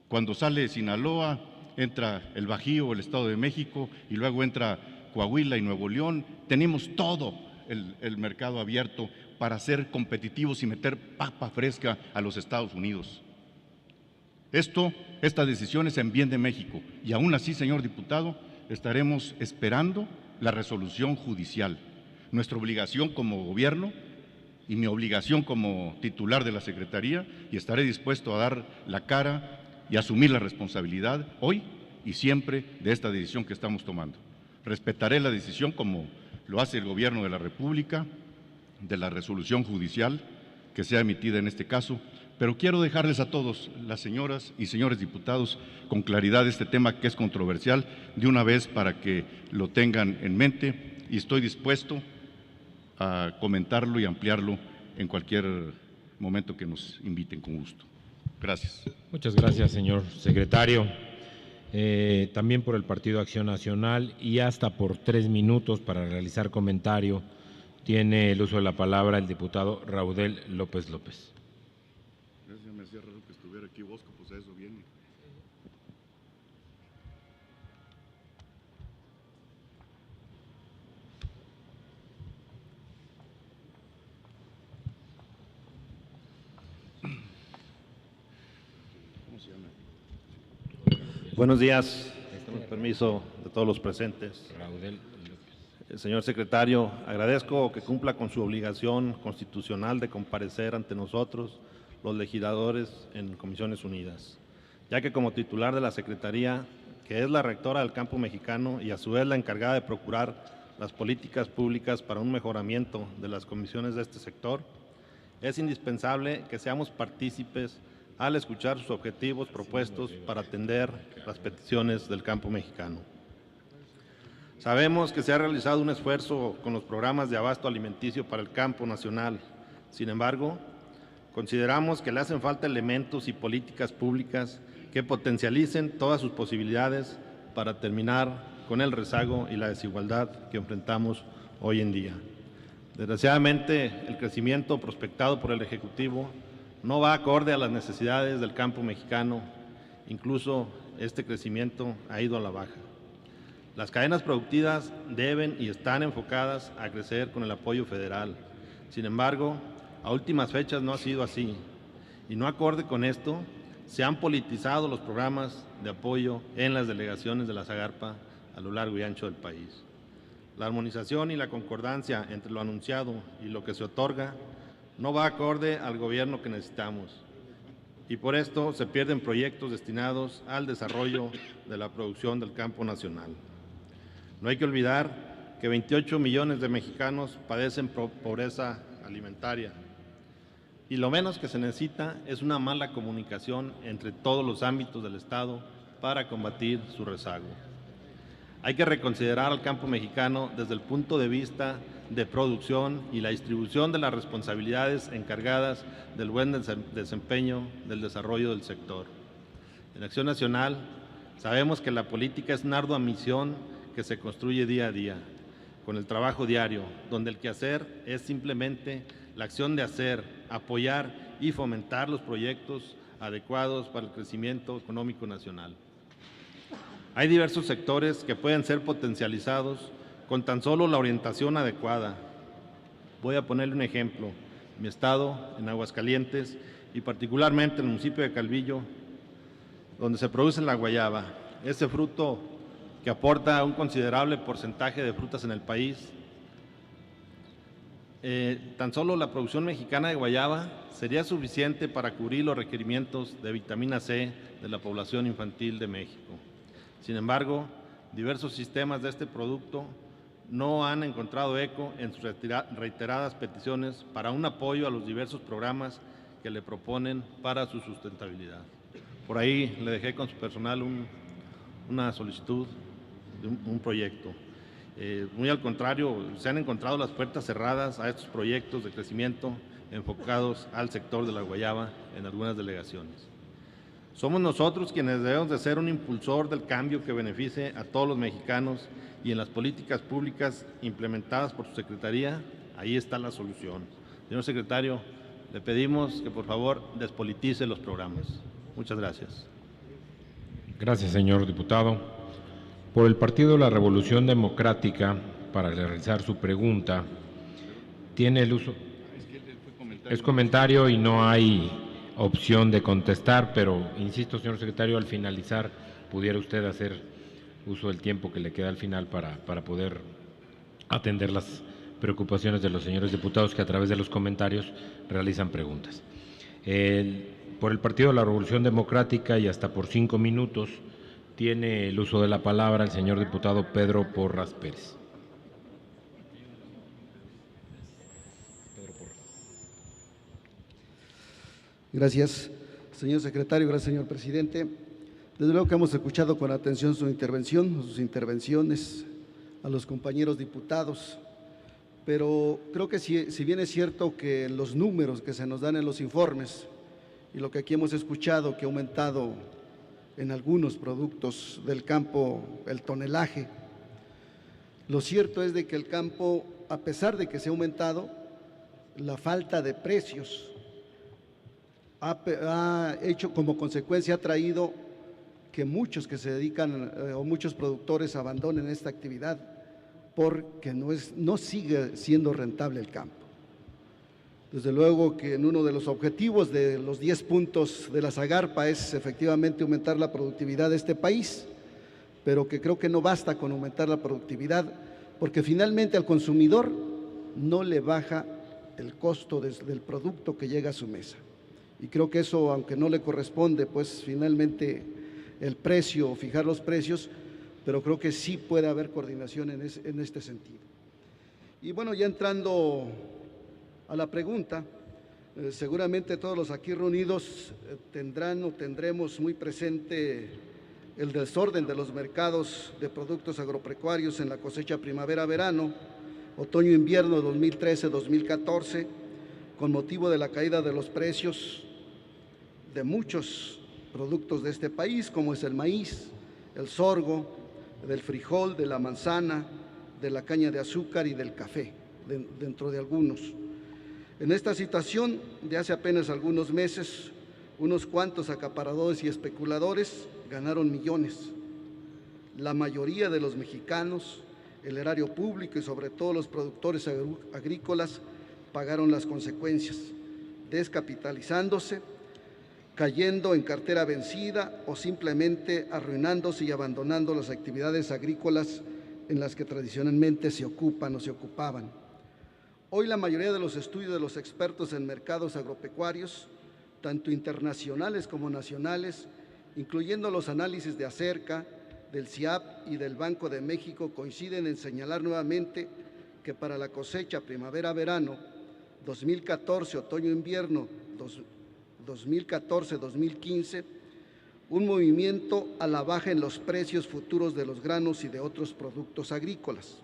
Cuando sale Sinaloa, entra el Bajío, el Estado de México, y luego entra Coahuila y Nuevo León. Tenemos todo el mercado abierto para ser competitivos y meter papa fresca a los Estados Unidos. Esta decisión es en bien de México, y aún así, señor diputado, estaremos esperando la resolución judicial. Nuestra obligación como gobierno y mi obligación como titular de la Secretaría, y estaré dispuesto a dar la cara y asumir la responsabilidad hoy y siempre de esta decisión que estamos tomando. Respetaré la decisión como lo hace el Gobierno de la República, de la resolución judicial que sea emitida en este caso, pero quiero dejarles a todos, las señoras y señores diputados, con claridad este tema que es controversial, de una vez para que lo tengan en mente, y estoy dispuesto a comentarlo y ampliarlo en cualquier momento que nos inviten, con gusto. Gracias. Muchas gracias, señor secretario. También por el Partido Acción Nacional, y hasta por 3 minutos para realizar comentario, tiene el uso de la palabra el diputado Raudel López López. Gracias, me hacía raro que estuviera aquí Bosco, pues a eso viene. Buenos días, con permiso de todos los presentes. Raudel Señor secretario, agradezco que cumpla con su obligación constitucional de comparecer ante nosotros, los legisladores, en Comisiones Unidas, ya que como titular de la Secretaría, que es la rectora del campo mexicano y a su vez la encargada de procurar las políticas públicas para un mejoramiento de las comisiones de este sector, es indispensable que seamos partícipes al escuchar sus objetivos propuestos para atender las peticiones del campo mexicano. Sabemos que se ha realizado un esfuerzo con los programas de abasto alimenticio para el campo nacional. Sin embargo, consideramos que le hacen falta elementos y políticas públicas que potencialicen todas sus posibilidades para terminar con el rezago y la desigualdad que enfrentamos hoy en día. Desgraciadamente, el crecimiento prospectado por el Ejecutivo no va acorde a las necesidades del campo mexicano. Incluso este crecimiento ha ido a la baja. Las cadenas productivas deben y están enfocadas a crecer con el apoyo federal. Sin embargo, a últimas fechas no ha sido así. Y no acorde con esto, se han politizado los programas de apoyo en las delegaciones de la Zagarpa a lo largo y ancho del país. La armonización y la concordancia entre lo anunciado y lo que se otorga no va acorde al gobierno que necesitamos. Y por esto se pierden proyectos destinados al desarrollo de la producción del campo nacional. No hay que olvidar que 28 millones de mexicanos padecen pobreza alimentaria, y lo menos que se necesita es una mala comunicación entre todos los ámbitos del Estado para combatir su rezago. Hay que reconsiderar al campo mexicano desde el punto de vista de producción y la distribución de las responsabilidades encargadas del buen desempeño del desarrollo del sector. En Acción Nacional sabemos que la política es una ardua misión que se construye día a día, con el trabajo diario, donde el quehacer es simplemente la acción de hacer, apoyar y fomentar los proyectos adecuados para el crecimiento económico nacional. Hay diversos sectores que pueden ser potencializados con tan solo la orientación adecuada. Voy a ponerle un ejemplo. Mi estado, en Aguascalientes, y particularmente en el municipio de Calvillo, donde se produce la guayaba, ese fruto que aporta un considerable porcentaje de frutas en el país. tan solo la producción mexicana de guayaba sería suficiente para cubrir los requerimientos de vitamina C de la población infantil de México. Sin embargo, diversos sistemas de este producto no han encontrado eco en sus reiteradas peticiones para un apoyo a los diversos programas que le proponen para su sustentabilidad. Por ahí le dejé con su personal una solicitud de un proyecto. Muy al contrario, se han encontrado las puertas cerradas a estos proyectos de crecimiento enfocados al sector de la guayaba en algunas delegaciones. Somos nosotros quienes debemos de ser un impulsor del cambio que beneficie a todos los mexicanos, y en las políticas públicas implementadas por su Secretaría, ahí está la solución. Señor Secretario, le pedimos que por favor despolitice los programas. Muchas gracias. Gracias, señor diputado. Por el Partido de la Revolución Democrática, para realizar su pregunta, tiene el uso. Es comentario y no hay opción de contestar, pero insisto, señor secretario, al finalizar pudiera usted hacer uso del tiempo que le queda al final para poder atender las preocupaciones de los señores diputados que a través de los comentarios realizan preguntas. Por el Partido de la Revolución Democrática y hasta por 5 minutos tiene el uso de la palabra el señor diputado Pedro Porras Pérez. Gracias, señor secretario, gracias, señor presidente. Desde luego que hemos escuchado con atención su intervención, sus intervenciones, a los compañeros diputados, pero creo que si bien es cierto que los números que se nos dan en los informes y lo que aquí hemos escuchado, que ha aumentado en algunos productos del campo el tonelaje, lo cierto es de que el campo, a pesar de que se ha aumentado, la falta de precios ha hecho, como consecuencia, ha traído que muchos que se dedican o muchos productores abandonen esta actividad porque no sigue siendo rentable el campo. Desde luego que en uno de los objetivos de los 10 puntos de la Zagarpa es efectivamente aumentar la productividad de este país, pero que creo que no basta con aumentar la productividad porque finalmente al consumidor no le baja el costo del producto que llega a su mesa. Y creo que eso, aunque no le corresponde, pues finalmente el precio, fijar los precios, pero creo que sí puede haber coordinación en este sentido. Y bueno, ya entrando a la pregunta, seguramente todos los aquí reunidos tendrán o tendremos muy presente el desorden de los mercados de productos agropecuarios en la cosecha primavera-verano, otoño-invierno 2013-2014, con motivo de la caída de los precios de muchos productos de este país, como es el maíz, el sorgo, del frijol, de la manzana, de la caña de azúcar y del café, dentro de algunos. En esta situación, de hace apenas algunos meses, unos cuantos acaparadores y especuladores ganaron millones. La mayoría de los mexicanos, el erario público y sobre todo los productores agrícolas pagaron las consecuencias, descapitalizándose, cayendo en cartera vencida o simplemente arruinándose y abandonando las actividades agrícolas en las que tradicionalmente se ocupan o se ocupaban. Hoy la mayoría de los estudios de los expertos en mercados agropecuarios, tanto internacionales como nacionales, incluyendo los análisis de Acerca, del CIAP y del Banco de México, coinciden en señalar nuevamente que para la cosecha primavera-verano 2014, otoño-invierno 2014-2015, un movimiento a la baja en los precios futuros de los granos y de otros productos agrícolas.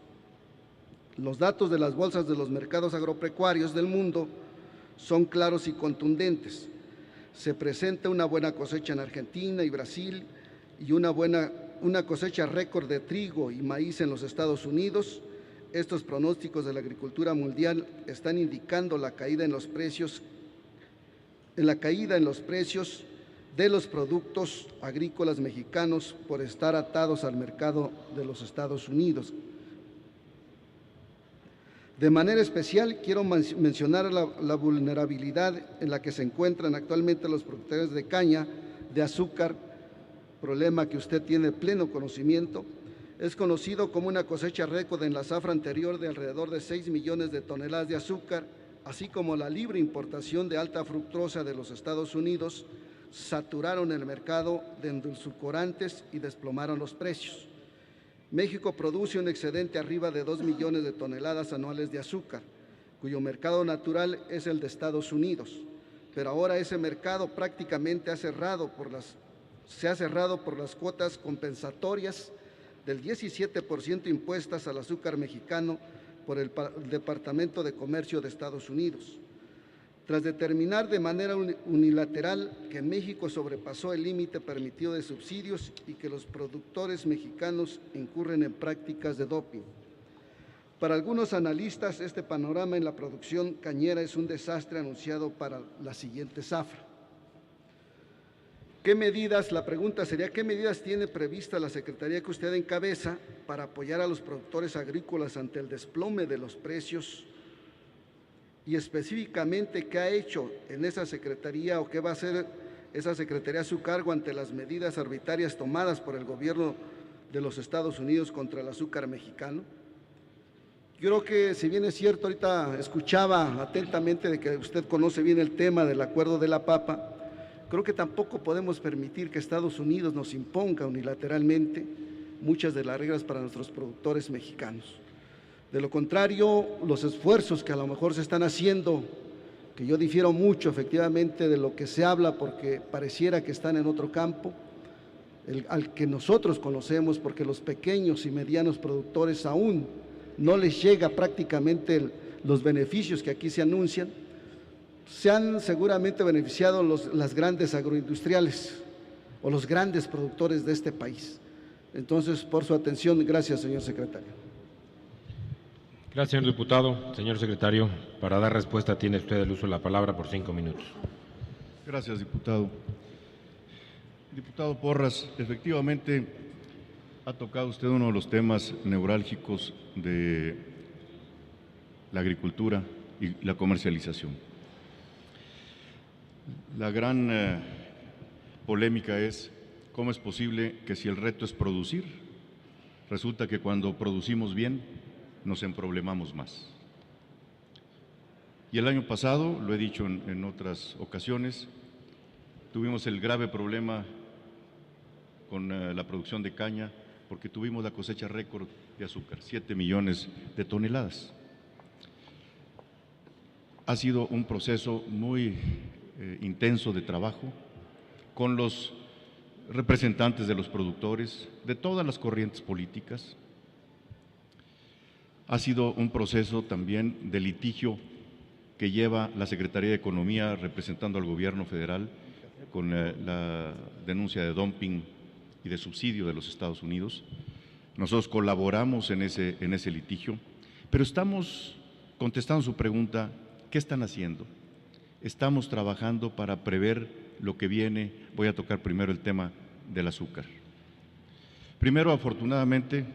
Los datos de las bolsas de los mercados agropecuarios del mundo son claros y contundentes. Se presenta una buena cosecha en Argentina y Brasil y una cosecha récord de trigo y maíz en los Estados Unidos. Estos pronósticos de la agricultura mundial están indicando la caída en los precios de los productos agrícolas mexicanos por estar atados al mercado de los Estados Unidos. De manera especial, quiero mencionar la vulnerabilidad en la que se encuentran actualmente los productores de caña de azúcar, problema que usted tiene pleno conocimiento. Es conocido como una cosecha récord en la zafra anterior de alrededor de 6 millones de toneladas de azúcar, así como la libre importación de alta fructosa de los Estados Unidos, saturaron el mercado de endulcorantes y desplomaron los precios. México produce un excedente arriba de 2 millones de toneladas anuales de azúcar, cuyo mercado natural es el de Estados Unidos, pero ahora ese mercado prácticamente se ha cerrado por las cuotas compensatorias del 17% impuestas al azúcar mexicano por el Departamento de Comercio de Estados Unidos. Tras determinar de manera unilateral que México sobrepasó el límite permitido de subsidios y que los productores mexicanos incurren en prácticas de doping. Para algunos analistas, este panorama en la producción cañera es un desastre anunciado para la siguiente zafra. La pregunta sería, ¿qué medidas tiene prevista la Secretaría que usted encabeza para apoyar a los productores agrícolas ante el desplome de los precios? Y específicamente, ¿qué ha hecho en esa Secretaría o qué va a hacer esa Secretaría a su cargo ante las medidas arbitrarias tomadas por el gobierno de los Estados Unidos contra el azúcar mexicano? Yo creo que, si bien es cierto, ahorita escuchaba atentamente de que usted conoce bien el tema del acuerdo de la papa, creo que tampoco podemos permitir que Estados Unidos nos imponga unilateralmente muchas de las reglas para nuestros productores mexicanos. De lo contrario, los esfuerzos que a lo mejor se están haciendo, que yo difiero mucho efectivamente de lo que se habla porque pareciera que están en otro campo, al que nosotros conocemos, porque los pequeños y medianos productores aún no les llega prácticamente los beneficios que aquí se anuncian. Se han seguramente beneficiado las grandes agroindustriales o los grandes productores de este país. Entonces, por su atención, gracias, señor secretario. Gracias, señor diputado. Señor secretario, para dar respuesta tiene usted el uso de la palabra por 5 minutos. Gracias, diputado. Diputado Porras, efectivamente ha tocado usted uno de los temas neurálgicos de la agricultura y la comercialización. La gran polémica es cómo es posible que, si el reto es producir, resulta que cuando producimos bien nos emproblemamos más. Y el año pasado, lo he dicho en otras ocasiones, tuvimos el grave problema con la producción de caña porque tuvimos la cosecha récord de azúcar, 7 millones de toneladas. Ha sido un proceso muy intenso de trabajo con los representantes de los productores, de todas las corrientes políticas. Ha sido un proceso también de litigio que lleva la Secretaría de Economía representando al gobierno federal con la denuncia de dumping y de subsidio de los Estados Unidos. Nosotros colaboramos en ese litigio, pero estamos contestando su pregunta, ¿qué están haciendo? Estamos trabajando para prever lo que viene. Voy a tocar primero el tema del azúcar. Primero, afortunadamente,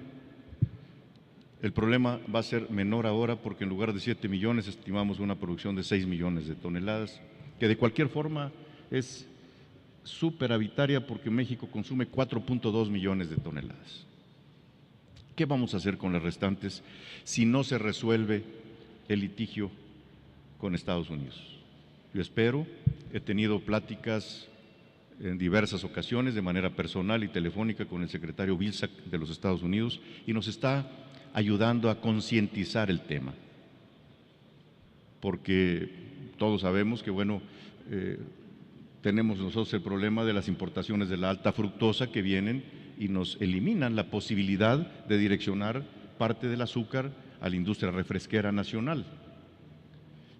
el problema va a ser menor ahora porque en lugar de 7 millones estimamos una producción de 6 millones de toneladas, que de cualquier forma es superavitaria porque México consume 4.2 millones de toneladas. ¿Qué vamos a hacer con las restantes si no se resuelve el litigio con Estados Unidos? Yo espero, he tenido pláticas en diversas ocasiones de manera personal y telefónica con el secretario Vilsack de los Estados Unidos y nos está ayudando a concientizar el tema, porque todos sabemos que, bueno, tenemos nosotros el problema de las importaciones de la alta fructosa que vienen y nos eliminan la posibilidad de direccionar parte del azúcar a la industria refresquera nacional.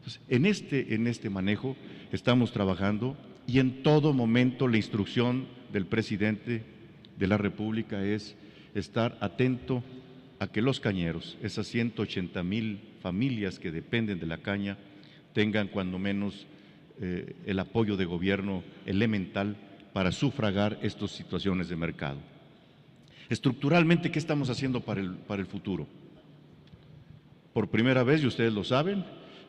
Entonces, en este manejo estamos trabajando y en todo momento la instrucción del presidente de la República es estar atento a que los cañeros, esas 180,000 familias que dependen de la caña, tengan cuando menos el apoyo de gobierno elemental para sufragar estas situaciones de mercado. Estructuralmente, ¿qué estamos haciendo para el futuro? Por primera vez, y ustedes lo saben,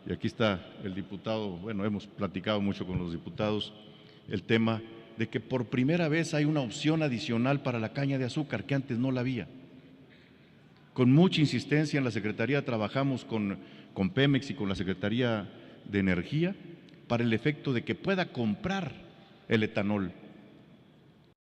y aquí está el diputado, bueno, hemos platicado mucho con los diputados, el tema de que por primera vez hay una opción adicional para la caña de azúcar que antes no la había. Con mucha insistencia en la Secretaría trabajamos con Pemex y con la Secretaría de Energía para el efecto de que pueda comprar el etanol